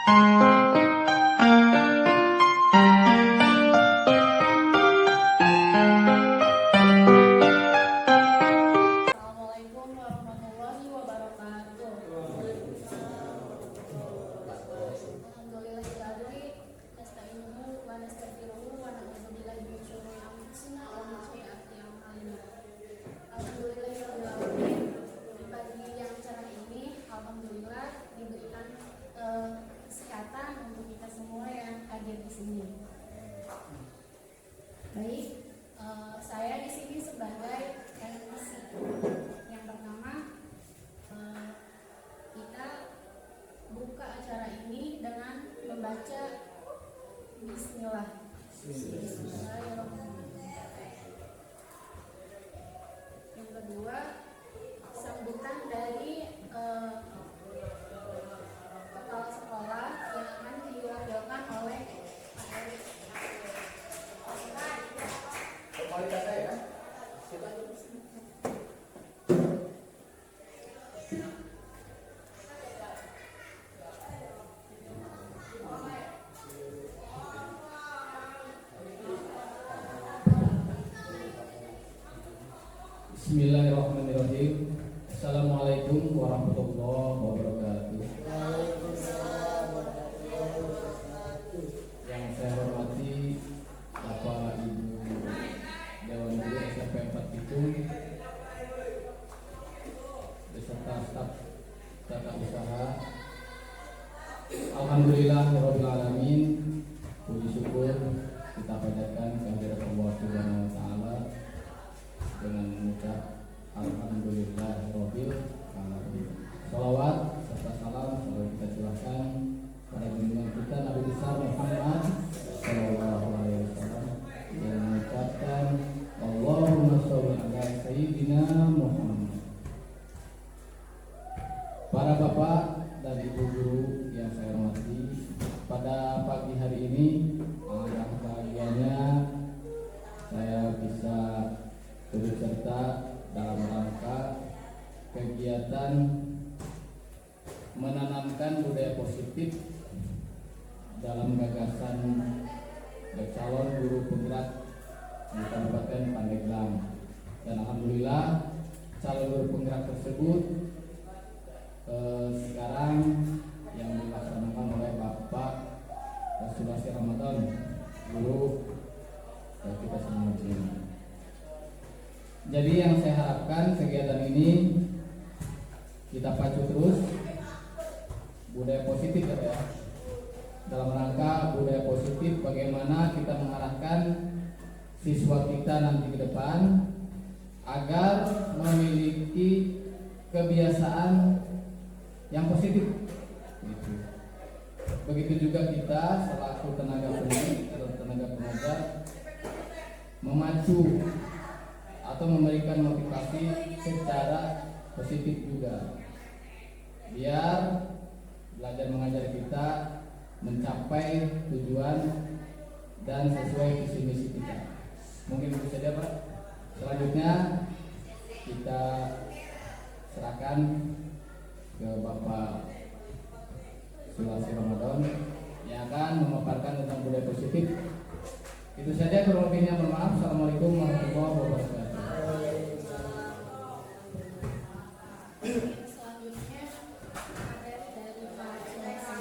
Assalamualaikum warahmatullahi wabarakatuh. Alhamdulillahirobbilalamin. Nasta'inuhu wa nastaghfiruhu wa na'udzu billahi min syururi anfusina wa min sayyiati a'malina. Alhamdulillahirobbilalamin. Di pagi yang cerah ini, alhamdulillah diberikan kesehatan untuk kita semua yang hadir di sini. Baik, saya di sini sebagai MC. Yang pertama, kita buka acara ini dengan membaca Bismillah. Bismillahirrahmanirrahim. Yang kedua, sambutan dari kepala sekolah yang akan diwakilkan oleh Pak Erik. Bismillahirrahmanirrahim. Assalamualaikum warahmatullahi wabarakatuh. Yang saya hormati Bapak Ibu Dewan Guru SMP 4 Pitung beserta staf tata usaha. Alhamdulillahirobbilalamin. Puji syukur kita panjatkan kehadirat Allah Subhanahu wa taala dengan mengucap alhamdulillahirabbil alamin. Shalawat serta salam selalu kita curahkan pada junjungan kita Nabi besar Muhammad sallallahu alaihi wasallam yang mengucapkan Allahumma sholli ala sayyidina Muhammad. Para bapak dan ibu guru yang saya hormati, pada pagi hari ini alangkah bahagianya saya bisa turut serta dalam rangka kegiatan menanamkan budaya positif dalam gagasan calon guru penggerak di Kabupaten Pandeglang. Dan alhamdulillah calon guru penggerak tersebut sekarang yang dilaksanakan oleh Bapak Sulasi Ramadan, guru kita semua di sini. Jadi yang saya harapkan kegiatan ini kita pacu terus budaya positif ya. Dalam rangka budaya positif, bagaimana kita mengarahkan siswa kita nanti ke depan agar memiliki kebiasaan yang positif. Begitu juga kita selaku tenaga pendidik atau tenaga pengajar memacu atau memberikan motivasi secara positif juga, biar belajar mengajar kita mencapai tujuan dan sesuai visi misi kita. Mungkin itu saja Pak. Selanjutnya kita serahkan ke Bapak Sulasi Ramadan yang akan memaparkan tentang budaya positif. Itu saja, kurang lebihnya mohon maaf. Assalamualaikum warahmatullahi wabarakatuh. Selanjutnya materi dari Pak Sulasi.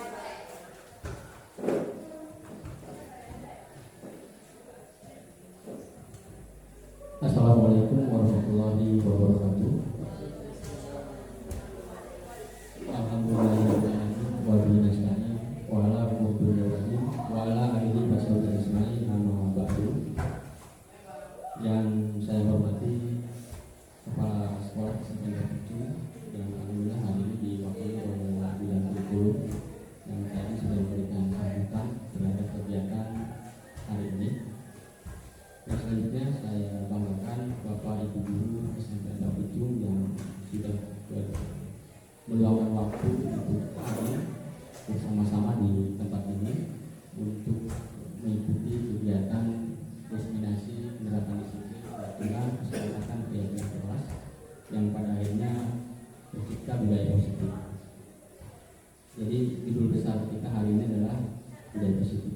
Assalamualaikum warahmatullahi wabarakatuh. Alhamdulillahirobbilalamin wa bihi nasta'in wa ala umuri wa ala alihi wasallam ajmain amma ba'du. Yang saya hormati Kepala Sekolah SMP 7 yang alhamdulillah hari ini diwakili oleh Bidang Kurikulum yang tadi sudah memberikan sambutan terhadap kegiatan hari ini. Dan selanjutnya saya banggakan Bapak Ibu Guru SMP 7 yang sudah meluangkan waktu untuk hadir bersama-sama di tempat ini. positif.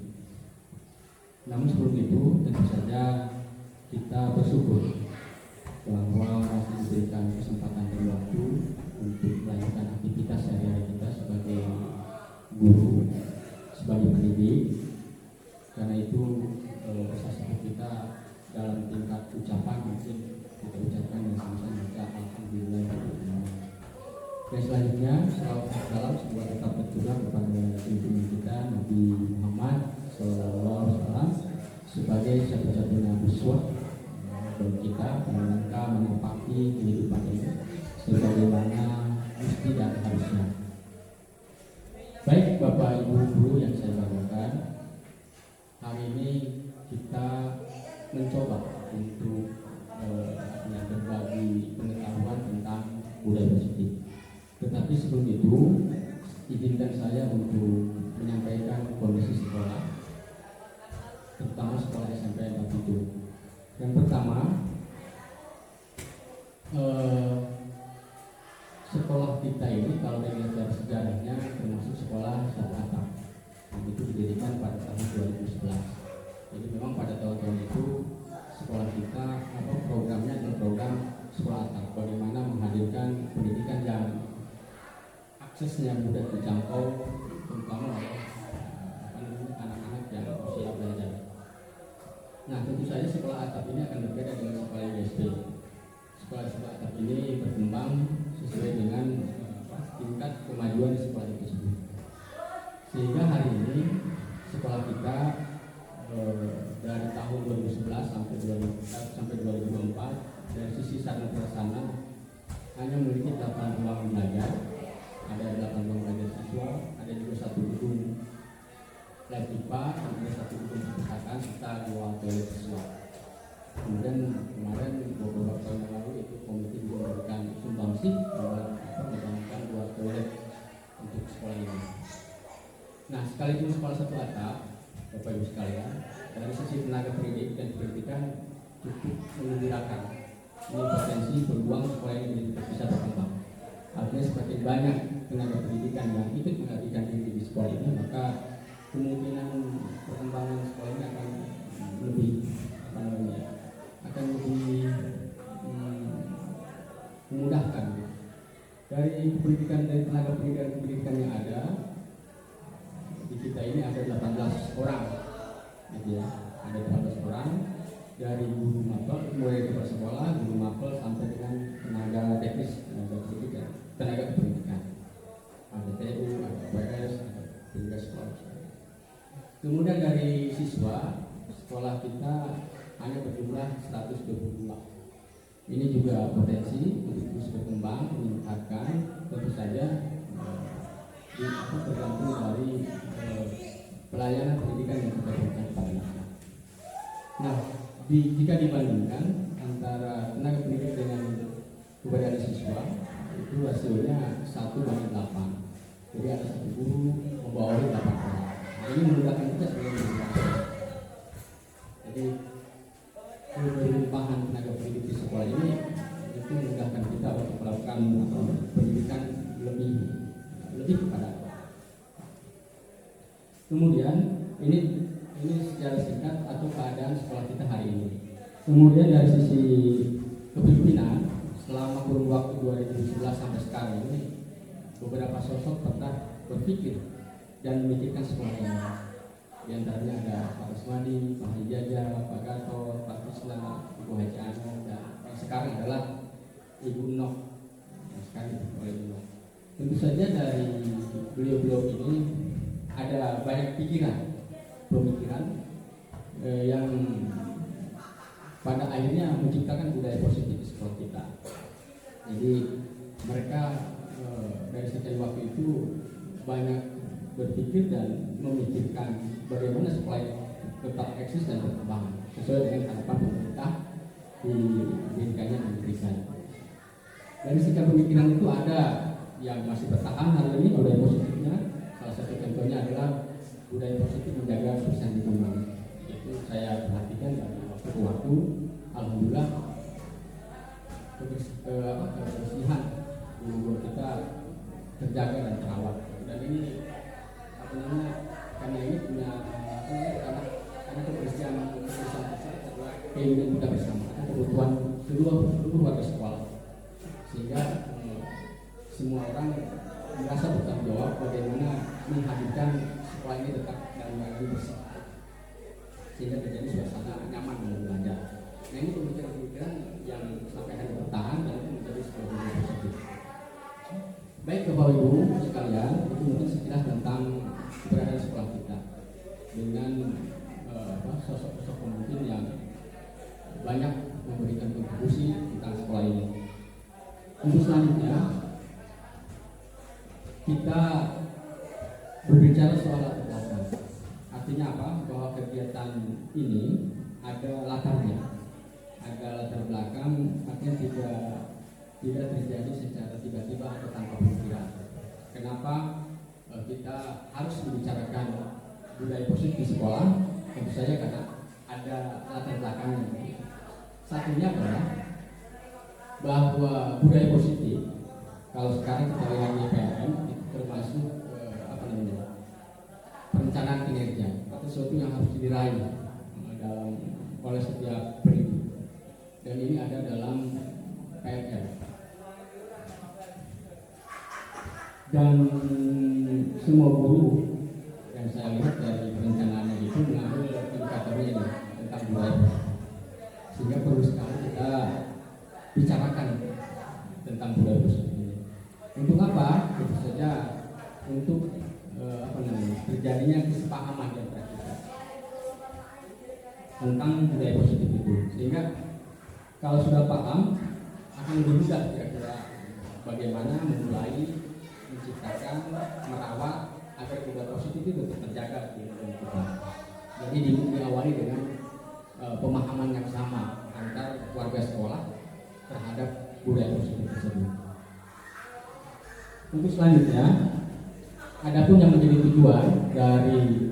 Namun sebelum itu tentu saja kita bersyukur bahwa masih diberikan kesempatan dan waktu untuk melanjutkan aktivitas sehari-hari kita sebagai guru, sebagai pendidik. Karena itu kesasuhan kita dalam tingkat ucapan mungkin kita ucapkan yang sama-sama baca alhamdulillah. Dan selanjutnya salawat salam semoga tetap tercurah kepada pimpinan kita Nabi Muhammad SAW sebagai satu-satunya uswah bagi kita dalam rangka menempati kehidupan ini sebagaimana mesti dan harusnya. Baik Bapak Ibu guru yang saya banggakan, hari ini kita mencoba untuk berbagi pengetahuan tentang budaya positif. Tetapi sebelum itu, izinkan saya untuk menyampaikan kondisi sekolah, terutama sekolah SMP Batu itu. Yang pertama, sekolah kita ini kalau dilihat dari sejarahnya termasuk sekolah satu atap. Itu didirikan pada tahun 2011. Jadi memang pada tahun-tahun itu sekolah kita programnya adalah program sekolah atap, bagaimana menghadirkan pendidikan yang aksesnya mudah dijangkau, terutama oleh anak-anak yang usia belajar. Nah, tentu saja sekolah atap ini akan berbeda dengan sekolah ISP. Sekolah atap ini berkembang sesuai dengan tingkat kemajuan di sekolah itu sendiri. Sehingga hari ini sekolah kita dari tahun 2011 sampai 2024 dari sisi sarana prasarana hanya memiliki 8 ruang belajar, ada 8 ruang belajar siswa, ada juga 1 gedung lab IPA, ada 1 gedung perpustakaan serta 2 toilet siswa. Kemudian kemarin beberapa tahun yang lalu itu komite juga memberikan sumbangsi menambahkan 2 toilet untuk sekolah ini. Nah, sekaligus sekolah satu atap, Bapak Ibu sekalian, dari sisi tenaga pendidik dan pendidikan cukup mengembirakan. Ini potensi peluang sekolah ini bisa berkembang. Artinya semakin banyak tenaga pendidikan yang ikut mengabdikan diri di sekolah ini, maka kemungkinan perkembangan sekolah ini akan lebih memudahkan. Dari pendidikan dari tenaga pendidikan yang ada di kita ini ada 18 orang, gitu ya. Ada 18 orang dari guru mapel, mulai dari sekolah, guru mapel sampai dengan tenaga teknis, tenaga pendidikan. Ada TU, ada PS, ada pendidikan sekolah. Kemudian dari siswa, sekolah kita hanya berjumlah 122. Ini juga potensi untuk terus berkembang, meningkatkan, tentu saja tergantung dari pelayanan pendidikan yang kita berikan kepada anak. Nah, jika dibandingkan antara tenaga pendidik dengan keberadaan siswa, itu hasilnya 1:8. Jadi ada 1 guru membawahi 8 orang. Ini memudahkan kita sebagai guru. Jadi kelimpahan tenaga pendidik di sekolah ini itu memudahkan kita untuk melakukan pendidikan lebih kepada. Kemudian ini secara singkat atau keadaan sekolah kita hari ini. Kemudian dari sisi kepemimpinan selama kurun waktu 2011 sampai sekarang ini beberapa sosok pernah berpikir dan memikirkan sekolah ini. Di antaranya ada Pak Rusmadi, Pak Hijaja, Pak Gatot, Pak Isla, Ibu Haji Ana, dan yang sekarang adalah Ibu Nok. Sekarang oleh Ibu Nok. Tentu saja dari beliau-beliau ini ada banyak pemikiran yang pada akhirnya menciptakan budaya positif di sekolah kita. Jadi mereka dari sejak waktu itu banyak berpikir dan memikirkan bagaimana supaya tetap eksis dan berkembang sesuai dengan harapan pemerintah di pendidikannya dan pendidikan. Dari sikap pemikiran itu ada yang masih bertahan hari ini budaya positifnya. Salah satu contohnya adalah budaya positif menjaga kebersihan lingkungan. Itu saya perhatikan dari waktu ke waktu, alhamdulillah kebersihan guru kita terjaga dan terawat. Dan ini karena ini punya memastikan sekolah ini tetap dalam keadaan bersih sehingga terjadi suasana nyaman dalam belajar. Nah, ini pemikiran-pemikiran yang sampai hari bertahan dan itu menjadi sebuah budaya positif. Baik Bapak Ibu sekalian, itu mungkin sekilas tentang keberadaan sekolah kita dengan sosok-sosok pemimpin yang banyak memberikan kontribusi tentang sekolah ini. Untuk selanjutnya kita berbicara soal latar belakang. Artinya apa? Bahwa kegiatan ini ada latarnya, ada latar belakang, artinya tidak terjadi secara tiba-tiba atau tanpa pemikiran. Kenapa kita harus membicarakan budaya positif di sekolah? Tentu saja karena ada latar belakangnya. Satunya adalah bahwa budaya positif, kalau sekarang kita lihat di PLN, itu termasuk perencanaan kinerja atau sesuatu yang harus diraih oleh setiap pendidik, dan ini ada dalam PLN. Dan semua guru yang saya lihat dari perencanaannya itu mengambil indikatornya ini tentang budaya, sehingga perlu sekali kita bicarakan tentang budaya positif ini. Untuk apa? Tentu saja untuk terjadinya kesepahaman di antara kita tentang budaya positif itu, sehingga kalau sudah paham akan lebih mudah kira-kira bagaimana memulai menciptakan, merawat agar budaya positif itu tetap terjaga di dalam kita. Jadi diawali dengan pemahaman yang sama antar warga sekolah terhadap budaya positif tersebut. Untuk selanjutnya, adapun yang menjadi tujuan dari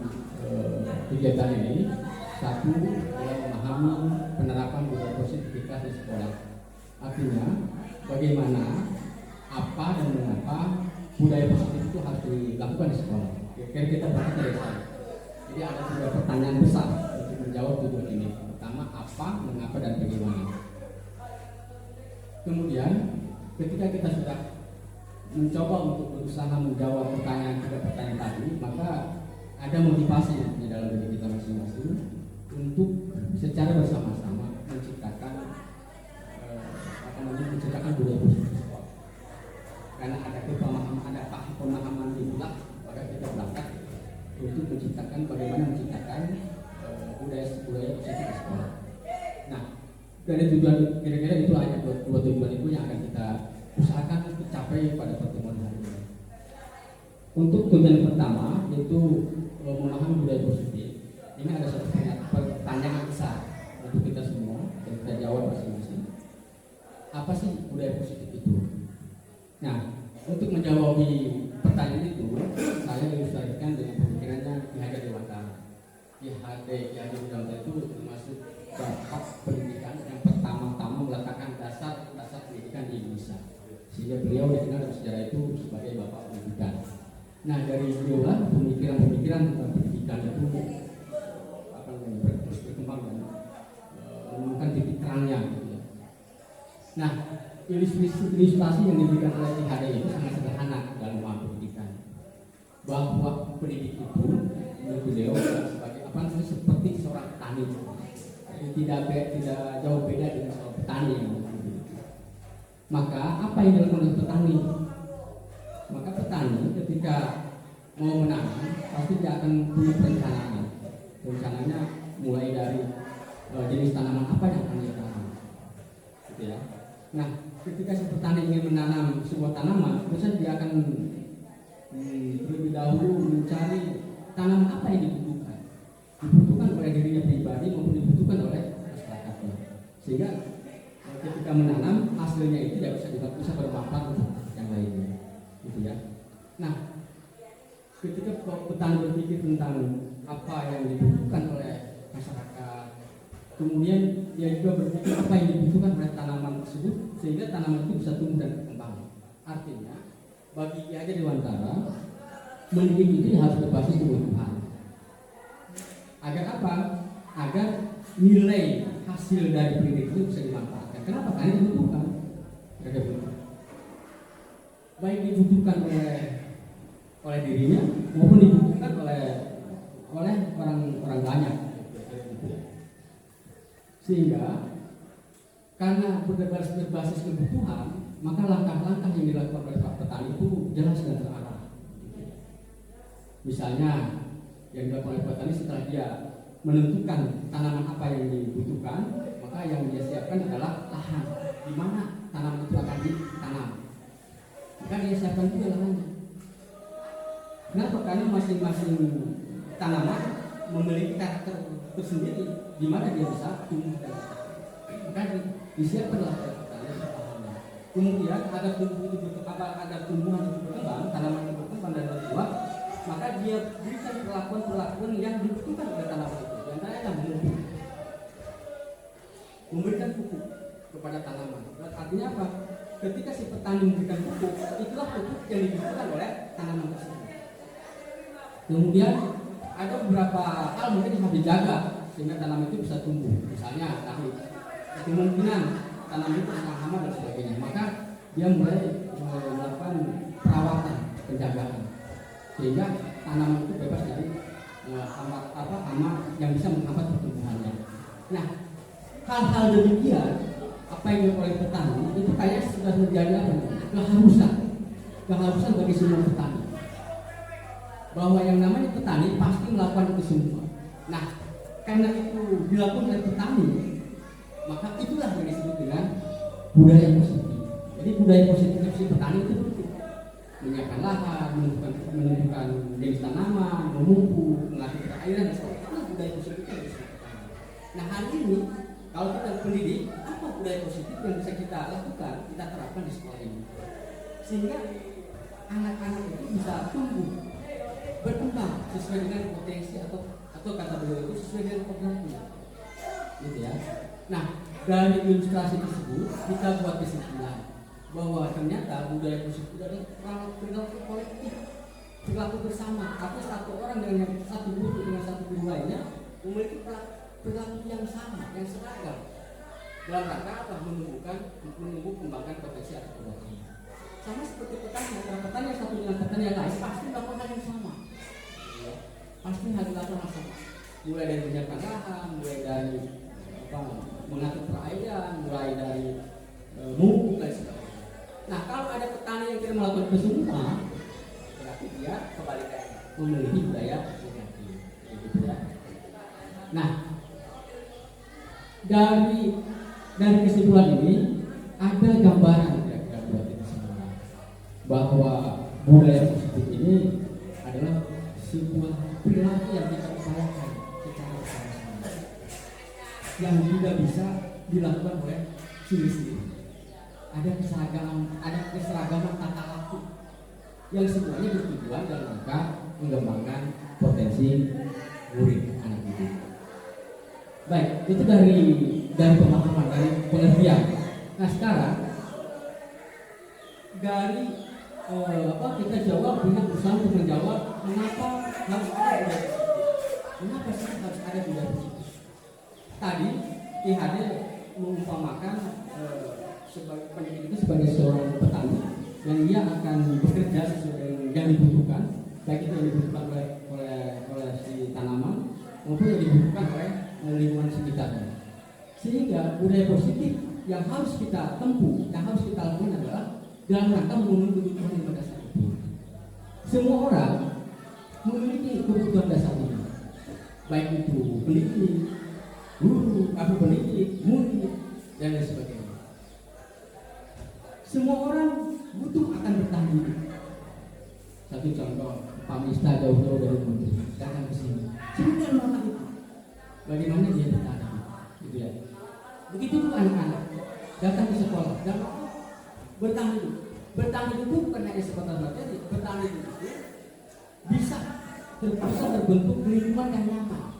kegiatan ini, satu adalah memahami penerapan budaya positivitas di sekolah. Artinya, bagaimana, apa dan mengapa budaya positif itu harus dilakukan di sekolah. Kira-kira kita berangkat dari sana. Jadi ada 3 pertanyaan besar untuk menjawab tujuan ini. Pertama, apa, mengapa, dan bagaimana. Kemudian, ketika kita sudah mencoba untuk berusaha menjawab tiga pertanyaan tadi, maka ada motivasi di dalam diri kita masing-masing untuk secara bersama-sama menciptakan budaya positif di sekolah. Karena ada pemahaman itulah, maka kita berangkat untuk menciptakan budaya positif di sekolah. Nah, dari tujuan kira-kira itu hanya dua tujuan itu yang akan kita usahakan tercapai pada pertemuan hari ini. Untuk tujuan pertama yaitu memahami budaya positif. Ini ada satu pertanyaan besar untuk kita semua dan kita jawab masing-masing. Apa sih budaya positif itu? Nah, untuk menjawab pertanyaan itu, saya ilustrasikan dengan pemikirannya Ki Hajar Dewantara. Ki Hajar Dewantara itu termasuk bapak pendidikan yang pertama-tama meletakkan dasar pendidikan di Indonesia, sehingga beliau dikenal dalam sejarah itu sebagai bapak pendidikan. Nah, dari beliau lah pemikiran-pemikiran tentang pendidikan itu terus berkembang dan menemukan titik terangnya. Gitu ya. Nah, ilustrasi yang diberikan oleh Ki Hajar itu sangat sederhana dalam memahami pendidikan. Bahwa pendidik itu menurut beliau sebagai seperti seorang petani. Tidak jauh beda dengan seorang petani. Maka apa yang dilakukan oleh petani? Maka petani ketika mau menanam pasti dia akan punya perencanaan. Rencananya mulai dari jenis tanaman apa yang akan dia tanam, gitu ya. Nah, ketika si petani ingin menanam sebuah tanaman, biasanya dia akan terlebih dahulu mencari tanaman apa yang dibutuhkan oleh dirinya pribadi maupun dibutuhkan oleh masyarakatnya, sehingga ketika menanam hasilnya itu tidak bisa bermanfaat untuk yang lainnya, gitu ya. Nah, ketika petani berpikir tentang apa yang dibutuhkan oleh masyarakat, kemudian dia juga berpikir apa yang dibutuhkan oleh tanaman tersebut, sehingga tanaman itu bisa tumbuh dan berkembang. Artinya, bagi Ki Hajar Dewantara, mendidik itu harus berbasis kebutuhan. Agar apa? Agar nilai hasil dari pendidik itu bisa dimanfaatkan. Kenapa? Karena dibutuhkan. Baik dibutuhkan oleh oleh dirinya maupun dibutuhkan oleh orang banyak. Sehingga karena berbasis kebutuhan, maka langkah-langkah yang dilakukan oleh Pak petani itu jelas dan terarah. Misalnya yang dilakukan oleh petani setelah dia menentukan tanaman apa yang dibutuhkan, maka yang dia siapkan adalah lahan di mana tanaman itu akan ditanam. Maka dia siapkan juga lahannya. Kenapa? Karena masing-masing tanaman memiliki karakter tersendiri di mana dia bisa tumbuh dan maka disiapkanlah oleh petani lahannya. Kemudian agar tumbuhan itu berkembang, tanaman itu berkembang dan berbuah, maka dia berikan perlakuan yang dibutuhkan oleh tanaman itu. Yang terakhir memberikan pupuk kepada tanaman. Artinya apa? Ketika si petani memberikan pupuk, itulah pupuk yang dibutuhkan oleh tanaman tersebut. Kemudian ada beberapa hal mungkin yang harus dijaga sehingga tanaman itu bisa tumbuh. Misalnya tadi kemungkinan tanaman itu kena hama dan sebagainya, maka dia mulai melakukan perawatan, penjagaan sehingga tanaman itu bebas dari hama yang bisa menghambat pertumbuhannya. Nah, hal-hal demikian apa yang dilakukan oleh petani itu kayak sudah menjadi keharusan bagi semua petani, bahwa yang namanya petani pasti melakukan itu semua. Nah, karena itu dilakukan oleh petani, maka itulah yang disebut dengan budaya positif. Jadi budaya positif si petani itu menyiapkan lahan, menentukan jenis tanaman, memupuk, mengatur perairan dan sebagainya. Itulah budaya positif yang disebut petani. Nah, hari ini kalau kita pendidik, apa budaya positif yang bisa kita lakukan, kita terapkan di sekolah ini, sehingga anak-anak itu bisa tumbuh, berkembang sesuai dengan potensi atau kata beliau itu sesuai dengan kodratnya, gitu ya. Nah, dari ilustrasi tersebut kita buat kesimpulan bahwa ternyata budaya positif adalah perilaku kolektif, perilaku bersama. Atau satu orang dengan satu guru dengan satu guru lainnya memiliki perilaku yang sama, yang seragam, dalam rangka apa? Menumbuh kembangkan potensi atau kodratnya. Sama seperti petani, antara petani yang satu dengan petani yang lain pasti melakukan hal yang sama. Pasti harus dilakukan hal sama. Mulai dari menyiapkan lahan, mulai dari mengatur perairan, mulai dari memupuk dan sebagainya. Nah, kalau ada petani yang tidak melakukan itu semua, berarti dia kebalikannya, memiliki budaya negatif, gitu ya. Nah, dari kesimpulan ini ada gambaran buat kita semua bahwa budaya positif ini adalah sebuah perilaku yang kita upayakan secara bersama-sama, yang juga bisa dilakukan oleh sendiri-sendiri. Ada keseragaman tata laku yang semuanya bertujuan dalam rangka mengembangkan potensi murid anak didik. Baik, itu dari pemahaman, dari pengertian. Nah, sekarang dari kita jawab dengan berusaha untuk menjawab mengapa harus ada budaya positif. Mengapa sih harus ada budaya positif? Tadi IHD mengumpamakan sebagai pendidik itu sebagai seorang petani yang dia akan bekerja sesuai dengan yang dibutuhkan, baik itu yang dibutuhkan oleh si tanaman maupun yang dibutuhkan oleh lingkungan sekitarnya. Sehingga budaya positif yang harus kita tempuh, yang harus kita lakukan adalah dalam rangka memenuhi kebutuhan yang dasar itu. Semua orang memiliki kebutuhan dasar ini, baik itu pendidik, guru, pendidik, murid, dan lain sebagainya. Semua orang butuh akan bertahan hidup. Satu contoh, Pak Mista jauh-jauh dari Bogor datang ke sini. Cerita melakukan itu. Bagaimana dia bertahan hidup, gitu ya. Begitu juga anak-anak datang ke sekolah dan bertahan hidup. Bertahan hidup itu bukan hanya sebatas materi. Bertahan hidup itu bisa terbentuk lingkungan yang nyaman.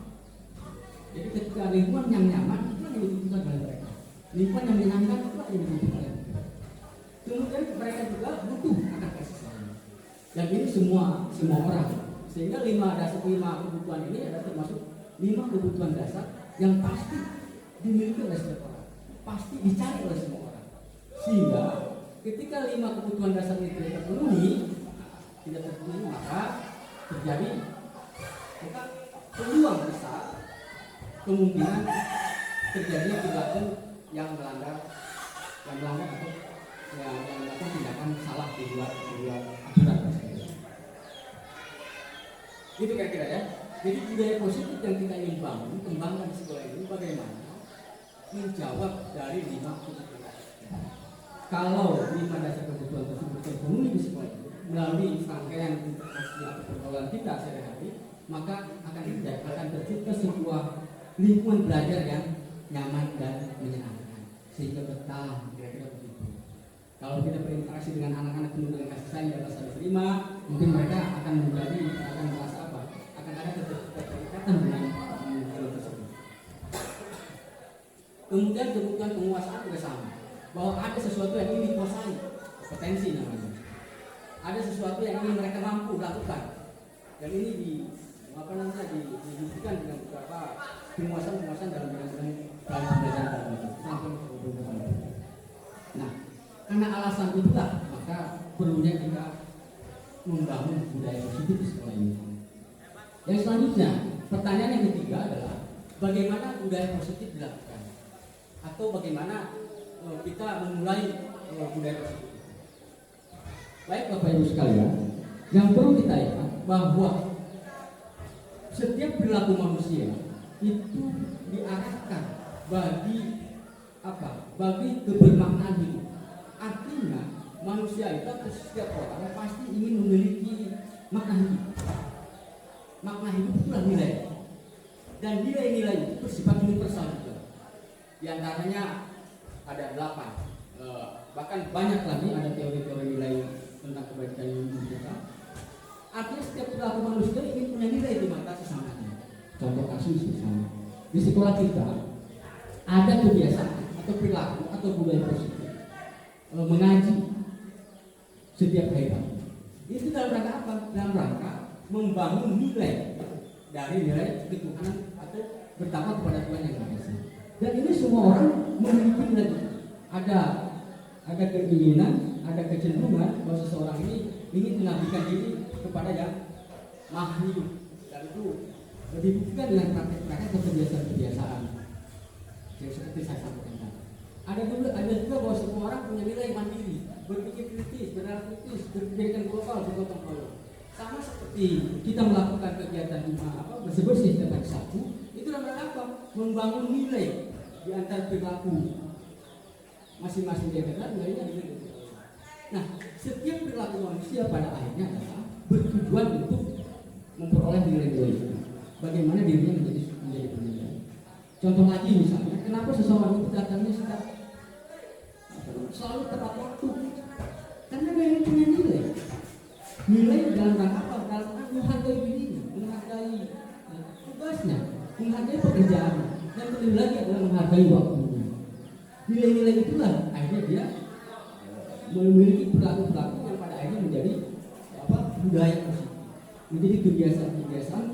Jadi ketika lingkungan yang nyaman itu yang dibutuhkan oleh mereka. Lingkungan yang menyenangkan itu yang dibutuhkan oleh mereka. Kemudian mereka juga butuh akan kasih sayang. Dan ini semua orang. Sehingga 5 kebutuhan ini adalah termasuk 5 kebutuhan dasar yang pasti dimiliki oleh setiap orang, pasti dicari oleh semua orang. Sehingga ketika 5 kebutuhan dasar itu terpenuhi, tidak terpenuhi, maka terjadi maka peluang besar kemungkinan terjadinya perilaku yang melanggar atau yang melakukan tindakan salah di luar aturan tersebut. Itu kira-kira ya. Jadi budaya positif yang kita ingin bangun, kembangkan di sekolah ini bagaimana menjawab dari 5 tuntutan. Kalau 5 dasar kebutuhan tersebut terpenuhi di sekolah ini melalui rangkaian interaksi atau pergaulan kita sehari-hari, maka akan tercipta sebuah lingkungan belajar yang nyaman dan menyenangkan sehingga betah, kira-kira begitu. Kalau kita berinteraksi dengan anak-anak penuh dengan kasih sayang dan rasa diterima, mungkin mereka akan merasa apa? Akan ada keterikatan dengan hal tersebut. Kemudian kebutuhan penguasaan juga sama, bahwa ada sesuatu yang ingin dikuasai, kompetensi namanya. Ada sesuatu yang ingin mereka mampu lakukan, dan ini dibuktikan dengan beberapa penguasaan dalam bidang pelajaran tertentu. Nah, karena alasan itulah maka perlunya kita membangun budaya positif di sekolah ini. Yang selanjutnya, pertanyaan yang ketiga adalah bagaimana budaya positif dilakukan, atau bagaimana kita memulai budaya positif. Baik Bapak Ibu sekalian, yang perlu kita ingat bahwa setiap perilaku manusia itu diarahkan bagi kebermaknaan hidup. Artinya manusia itu atau setiap orang pasti ingin memiliki makna hidup. Makna hidup itulah nilai, dan nilai-nilai itu bersifat universal juga. Di antaranya ada 8, bahkan banyak lagi ada teori-teori nilai tentang kebaikan hidup kita. Artinya setiap perilaku manusia ingin punya nilai di mata sesamanya. Contoh kasus misalnya, di sekolah kita ada kebiasaan atau perilaku atau budaya positif mengaji setiap hari. Itu dalam rangka apa? Dalam rangka membangun nilai dari nilai ketuhanan atau bertakwa kepada Tuhan yang Maha Esa. Dan ini semua orang memiliki nilai itu. Ada keinginan, ada kecenderungan bahwa seseorang ini ingin mengabdikan diri kepada yang Maha Hidup, dan itu dibuktikan dengan praktek-praktek atau kebiasaan-kebiasaan yang seperti saya sampaikan. Ada juga bahwa semua orang punya nilai mandiri, berpikir kritis, berpikirkan global, bergotong royong. Sama seperti kita melakukan kegiatan bersih-bersih setiap hari Sabtu, itu dalam rangka apa? Membangun nilai di antara perilaku masing-masing daerah, nilainya nilai. Nah, setiap perilaku manusia pada akhirnya adalah bertujuan untuk memperoleh nilai-nilai itu. Bagaimana dirinya menjadi penilai. Contoh lagi misalnya, kenapa seseorang itu datangnya selalu tepat waktu? Karena dia punya nilai. Nilai dalam rangka apa? Dalam rangka menghargai dirinya, menghargai tugasnya, menghargai pekerjaannya, dan terlebih lagi adalah menghargai waktunya. Nilai-nilai itulah akhirnya dia memiliki perilaku-perilaku yang pada akhirnya menjadi budaya positif, menjadi kebiasaan-kebiasaan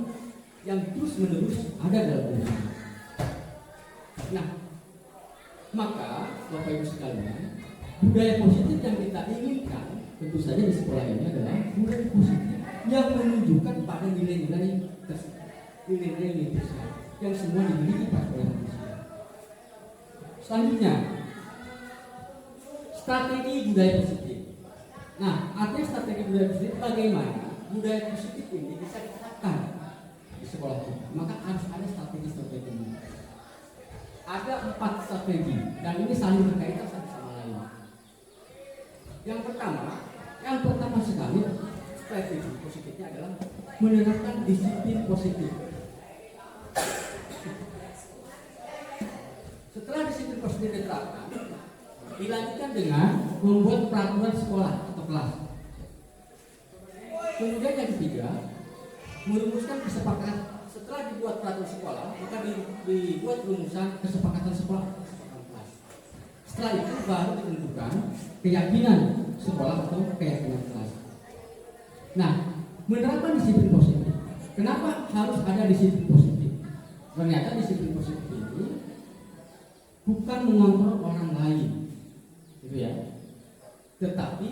yang terus-menerus ada dalam diri. Nah, maka Bapak Ibu sekalian, budaya positif yang kita inginkan tentu saja di sekolah ini adalah budaya positif yang menunjukkan pada nilai-nilai yang semua dimiliki oleh manusia. Selanjutnya, strategi budaya positif. Nah, artinya strategi budaya positif bagaimana budaya positif ini bisa diterapkan di sekolah kita. Maka harus ada strategi-strategi ini. Ada 4 strategi dan ini saling berkaitan satu sama lain. Yang pertama sekali strategi positifnya adalah menerapkan disiplin positif. Setelah disiplin positif diterapkan, dilanjutkan dengan membuat peraturan sekolah atau kelas. Kemudian yang ketiga, merumuskan kesepakatan. Setelah dibuat peraturan sekolah, maka dibuat rumusan kesepakatan sekolah, kesepakatan kelas. Setelah itu baru ditentukan keyakinan sekolah atau keyakinan kelas. Nah, menerapkan disiplin positif. Kenapa harus ada disiplin positif? Ternyata disiplin positif ini bukan mengontrol orang lain, gitu ya, tetapi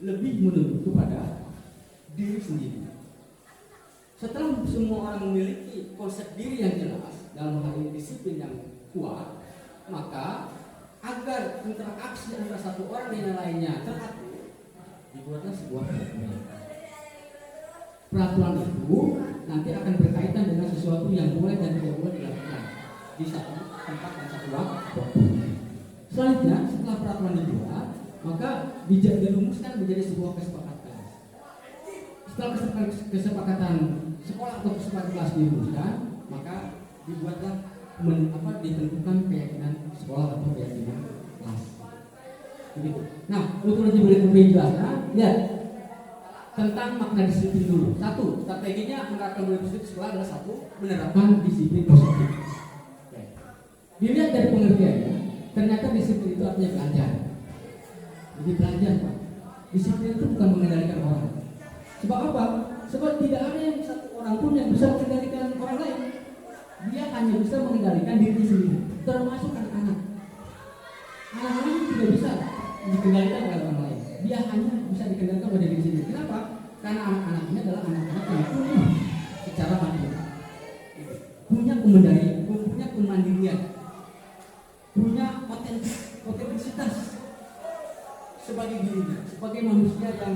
lebih menuju kepada diri sendiri. Setelah semua orang memiliki konsep diri yang jelas, dalam hal ini disiplin yang kuat, maka agar interaksi antara satu orang dengan lainnya teratur, dibuatlah sebuah peraturan. Peraturan itu nanti akan berkaitan dengan sesuatu yang boleh dan tidak boleh dilakukan di satu tempat dan satu waktu. Selanjutnya, setelah peraturan dibuat, maka dirumuskan menjadi sebuah kesepakatan. Setelah kesepakatan sekolah atau kesepakatan kelas dirumuskan, maka dibuatlah ditentukan keyakinan sekolah atau keyakinan kelas. Begitu. Nah, untuk lebih jelasnya, lihat tentang makna disiplin dulu. Satu, strateginya menerapkan disiplin sekolah adalah satu, menerapkan disiplin positif. Dilihat dari pengertiannya, ternyata disiplin itu artinya belajar. Jadi belajar, Pak. Disiplin itu bukan mengendalikan orang. Sebab apa? Sebab tidak ada yang satu orang pun yang bisa mengendalikan orang lain. Dia hanya bisa mengendalikan diri sendiri, termasuk anak-anak. Anak-anak itu tidak bisa dikendalikan oleh orang lain. Dia hanya bisa dikendalikan oleh diri sendiri. Kenapa? Karena anak-anak ini adalah anak-anak yang tumbuh secara mandiri, punya kemandirian, punya otentisitas sebagai dirinya, sebagai manusia yang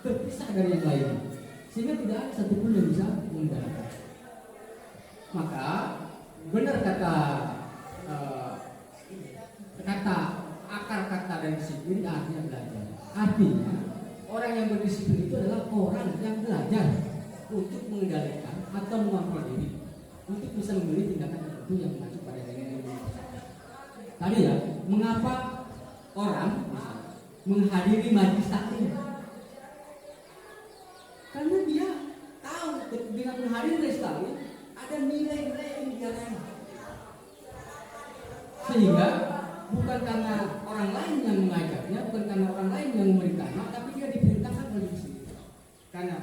terpisah dari yang lain, sehingga tidak ada satupun yang bisa mengendalikan. Maka benar kata akar kata dan disiplin artinya belajar. Artinya orang yang berdisiplin itu adalah orang yang belajar untuk mengendalikan atau mengontrol diri, untuk bisa memilih tindakan tertentu yang mengacu pada nilai-nilai yang tadi ya. Mengapa orang menghadiri majelis taklim? Karena dia tahu dengan menghadiri majelis taklim ada nilai-nilai yang dijalani, sehingga bukan karena orang lain yang mengajarnya, bukan karena orang lain yang memberikannya, tapi dia diperintahkan oleh diri sendiri. Karena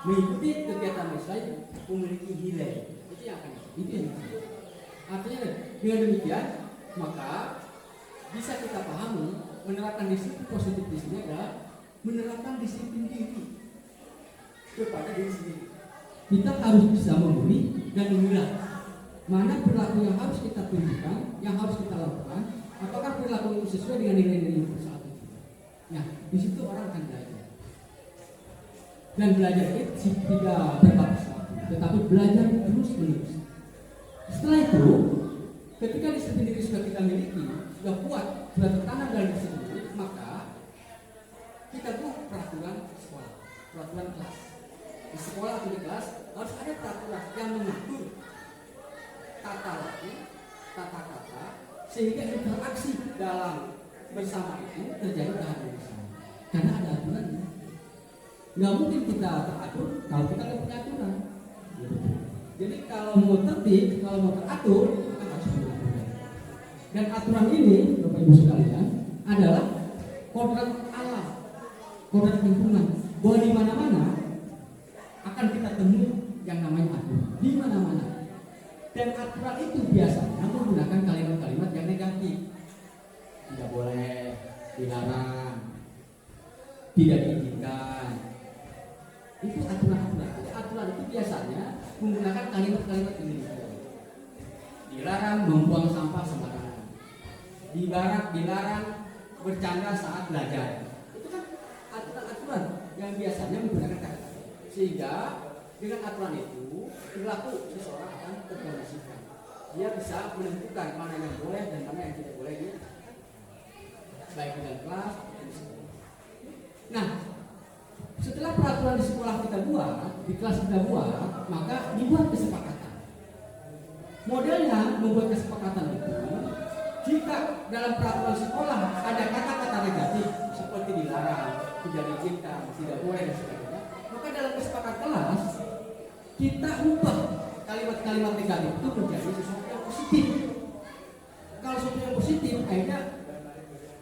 mengikuti kegiatan majelis memiliki nilai, itu yang akan artinya dengan demikian maka bisa kita pahami menerapkan disiplin positif di sini adalah menerapkan disiplin diri kepada diri sendiri. Kita harus bisa memilih dan memilah mana perilaku yang harus kita tunjukkan, yang harus kita lakukan, apakah perilaku itu sesuai dengan nilai-nilai yang saat itu. Nah, di situ orang akan belajar. Dan belajar itu tidak berbatas waktu, tetapi belajar terus-menerus. Setelah itu, ketika disiplin diri sudah kita miliki, sudah kuat, sudah tertanam dalam diri sendiri, maka kita buat peraturan sekolah, peraturan kelas. Di sekolah atau di kelas harus ada peraturan yang mengatur tata laku, tata kata, sehingga interaksi dalam bersama itu terjadi kehadiran bersama. Karena ada aturannya. Nggak mungkin kita teratur kalau kita nggak punya aturan. Jadi kalau mau tertib, kalau mau teratur, kita harus punya aturan. Dan aturan ini, Bapak Ibu sekalian, adalah kodrat alam, kodrat lingkungan. Bahwa di mana-mana akan kita temui yang namanya aturan. Di mana-mana. Dan aturan itu biasanya menggunakan kalimat-kalimat yang negatif. Tidak boleh, dilarang, tidak diizinkan. Itu aturan-aturan. Aturan itu biasanya menggunakan kalimat-kalimat ini. Dilarang membuang sampah sembarangan. Dilarang bercanda saat belajar. Itu kan aturan-aturan yang biasanya menggunakan kata. Sehingga dengan aturan itu perilaku seseorang akan terkondisikan. Dia bisa menentukan mana yang boleh dan mana yang tidak boleh dia, baik di dalam kelas atau di sekolah. Nah, setelah peraturan di sekolah kita buat, di kelas kita buat, maka dibuat kesepakatan. Modelnya membuat kesepakatan itu, jika dalam peraturan sekolah ada kata-kata negatif seperti dilarang, tidak diizinkan, tidak boleh dan sebagainya, maka dalam kesepakatan kelas kita ubah kalimat-kalimat negatif itu menjadi sesuatu yang positif. Kalau sesuatu yang positif, akhirnya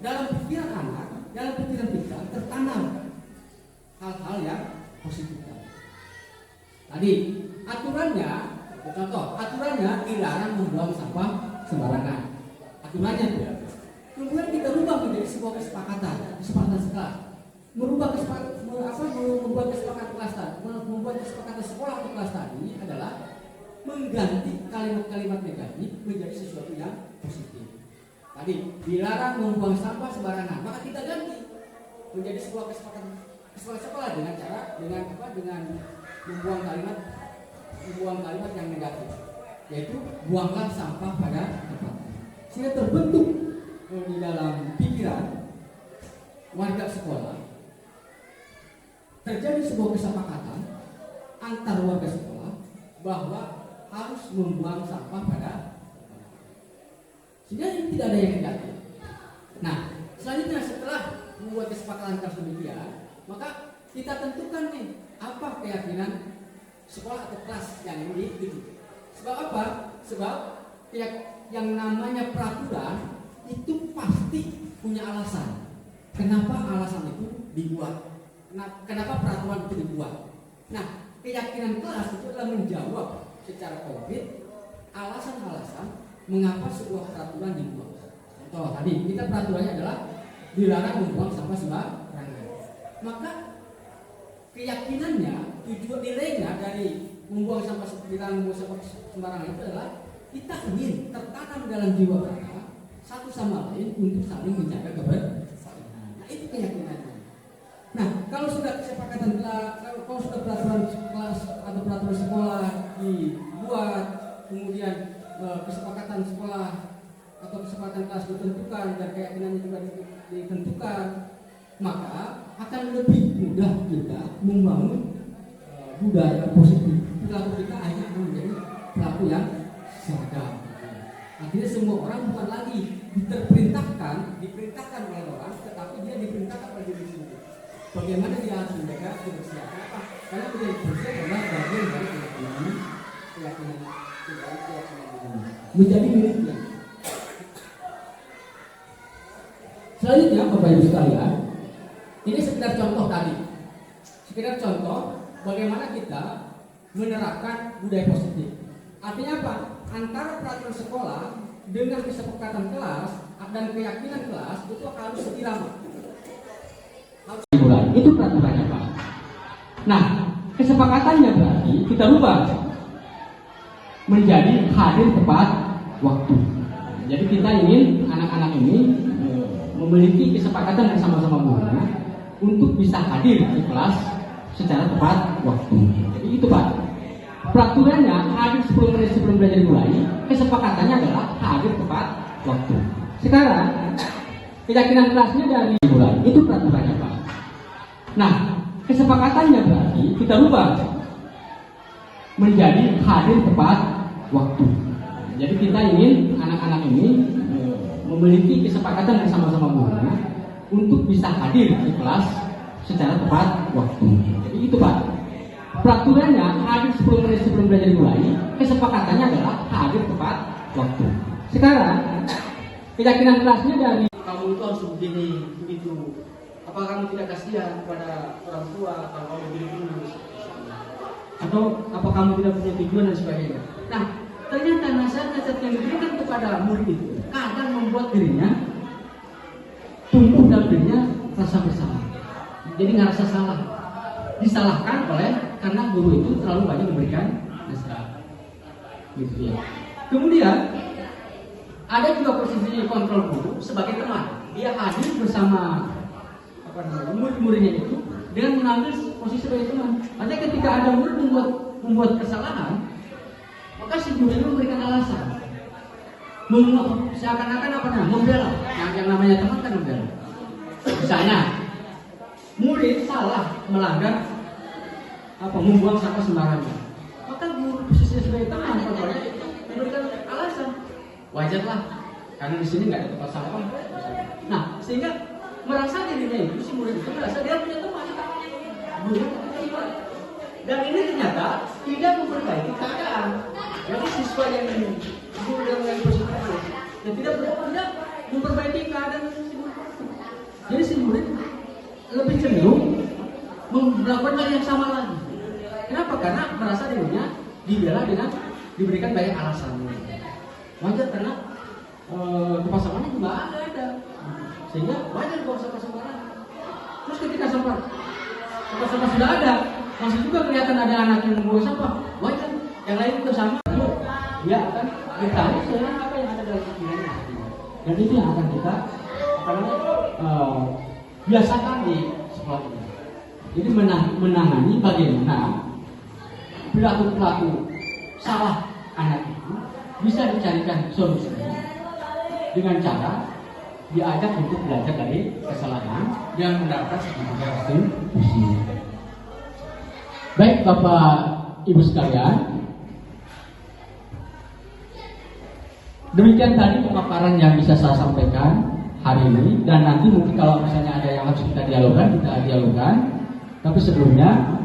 dalam pikiran anak, dalam pikiran kita tertanam hal-hal yang positif. Tadi aturannya, contoh, aturannya dilarang membuang sampah sembarangan. Aturannya kemudian kita rubah menjadi sebuah kesepakatan sekelas. Merubah kesepakatan membuat kesepakatan kelas tadi, membuat kesepakatan sekolah atau kelas tadi adalah mengganti kalimat-kalimat negatif menjadi sesuatu yang positif. Tadi dilarang membuang sampah sembarangan, maka kita ganti menjadi sebuah kesepakatan sekolah dengan cara dengan membuang kalimat yang negatif, yaitu buanglah sampah pada tempatnya. Sehingga terbentuk di dalam pikiran warga sekolah, terjadi sebuah kesepakatan antar warga sekolah bahwa harus membuang sampah pada tempatnya. Sehingga ini tidak ada yang negatif. Nah, selanjutnya setelah membuat kesepakatan demikian, maka kita tentukan nih apa keyakinan sekolah atau kelas yang ini itu. Sebab apa? Sebab yang namanya peraturan itu pasti punya alasan. Kenapa alasan itu dibuat? Kenapa peraturan itu dibuat? Nah, keyakinan kelas itu adalah menjawab secara konkret alasan-alasan mengapa sebuah peraturan dibuat. Contoh tadi kita peraturannya adalah dilarang membuang sampah sembarangan. Maka keyakinannya, tujuan nilainya dari membuang sampah sembarangan itu adalah kita ingin tertanam dalam jiwa kita satu sama lain untuk saling menjaga kebersamaan. Nah, itu keyakinannya. Nah, kalau sudah kesepakatan kalau sudah peraturan kelas atau peraturan sekolah dibuat, kemudian kesepakatan sekolah atau kesepakatan kelas ditentukan dan keyakinannya juga ditentukan, maka akan lebih mudah kita membangun budaya positif. Perilaku kita akhirnya akan menjadi perilaku yang seragam. Artinya semua orang bukan lagi diperintahkan oleh orang, tetapi dia diperintahkan oleh diri sendiri. Bagaimana dia harus menjaga kebersihan? Apa? Karena kebersihan adalah bagian dari keyakinan menjadi miliknya. Selanjutnya, Bapak Ibu sekalian, ini sekedar contoh tadi. Sekedar contoh bagaimana kita menerapkan budaya positif. Artinya apa? Antara peraturan sekolah dengan kesepakatan kelas dan keyakinan kelas itu harus seirama. Itu peraturannya, Pak. Nah, kesepakatannya berarti kita rubah menjadi hadir tepat waktu. Jadi kita ingin anak-anak ini memiliki kesepakatan bersama-sama guru untuk bisa hadir di kelas secara tepat waktu. Jadi itu, Pak. Peraturannya hadir 10 menit sebelum belajar dimulai. Kesepakatannya adalah hadir tepat waktu. Sekarang keyakinan kelasnya dari mulai. Itu peraturannya, Pak. Nah, kesepakatannya berarti kita rubah menjadi hadir tepat waktu. Jadi kita ingin anak-anak ini memiliki kesepakatan bersama-sama guru untuk bisa hadir di kelas secara tepat waktu. Jadi itu, Pak. Peraturannya hadir 10 menit sebelum belajar dimulai. Kesepakatannya adalah hadir tepat waktu. Sekarang keyakinan kelasnya dari kamu itu harus begini, begitu. Apa kamu tidak kasihan kepada orang tua kalau kamu begini? Atau apa kamu tidak punya tujuan dan sebagainya? Nah, ternyata nasihat-nasihat yang diberikan kepada murid itu kadang membuat dirinya tumbuh dalam dirinya rasa bersalah. Jadi ngerasa salah, disalahkan oleh karena guru itu terlalu banyak memberikan nasihat. Gitu ya. Kemudian ada juga posisi kontrol guru sebagai teman. Dia hadir bersama murid-muridnya itu dengan mengambil posisi sebagai teman. Artinya ketika ada murid membuat kesalahan, maka si guru itu memberikan alasan. Seakan-akan apa namanya? Membela. Yang namanya teman kan membela. Misalnya, murid salah melanggar membuang sampah sembarangan. Maka guru posisi sebagai teman contohnya memberikan alasan. Wajarlah, karena di sini nggak ada tempat sampah. Nah, sehingga merasa dirinya itu si murid itu merasa dia punya teman. Dan ini ternyata tidak memperbaiki keadaan. Jadi siswa yang guru yang positif dan tidak memperbaiki keadaan si murid. Jadi si murid lebih cenderung melakukan hal yang sama lagi. Kenapa? Karena merasa dirinya dibela dengan diberikan banyak alasan. Wajar karena kepasangannya juga ada, sehingga wajar kalau sampah sembarangan. Terus ketika sampah tempat sampah sudah ada, masih juga kelihatan ada anak yang membawa sampah, wajar. Yang lain juga sama, dia akan bertanya sebenarnya apa yang ada dalam pikirannya. Dan itu yang akan kita biasakan di sekolah ini. Jadi menangani bagaimana pelaku salah anak itu bisa dicarikan solusinya dengan cara diajak untuk belajar dari kesalahan dan mendapatkan sertifikat restitusi. Baik Bapak Ibu sekalian, demikian tadi pemaparan yang bisa saya sampaikan hari ini, dan nanti mungkin kalau misalnya ada yang harus kita dialogkan. Tapi sebelumnya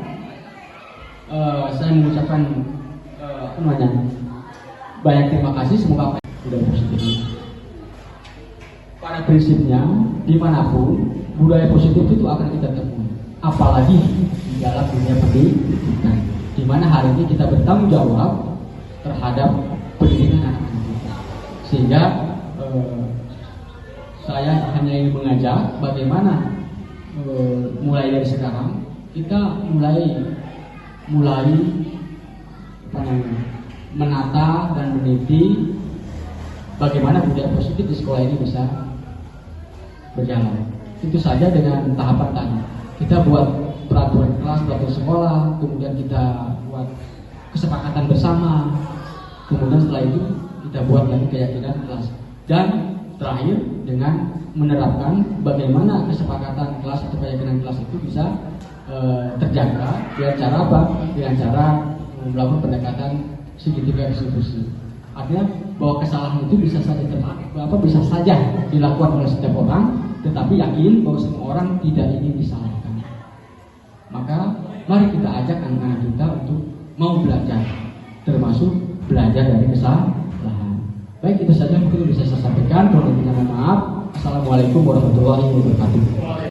saya mengucapkan banyak terima kasih, semoga apa yang sudah positif. Pada prinsipnya dimanapun budaya positif itu akan kita temui, apalagi di dalam dunia pendidikan, di mana hari ini kita bertanggung jawab terhadap pendidikan anak-anak kita. Sehingga saya hanya ingin mengajak bagaimana mulai dari sekarang kita mulai menata dan meneliti bagaimana budaya positif di sekolah ini bisa berjalan. Itu saja dengan tahapan tadi. Kita buat peraturan kelas, peraturan sekolah, kemudian kita buat kesepakatan bersama, kemudian setelah itu kita buat lagi keyakinan kelas, dan terakhir dengan menerapkan bagaimana kesepakatan kelas atau keyakinan kelas itu bisa terjaga dengan cara apa? Dengan cara melakukan pendekatan segitiga restitusi. Artinya bahwa kesalahan itu bisa saja dilakukan oleh setiap orang, tetapi yakin bahwa semua orang tidak ingin disalahkan. Maka mari kita ajak anak-anak kita untuk mau belajar, termasuk belajar dari kesalahan. Baik, itu saja mungkin bisa saya sampaikan. Mohon maaf. Assalamualaikum warahmatullahi wabarakatuh.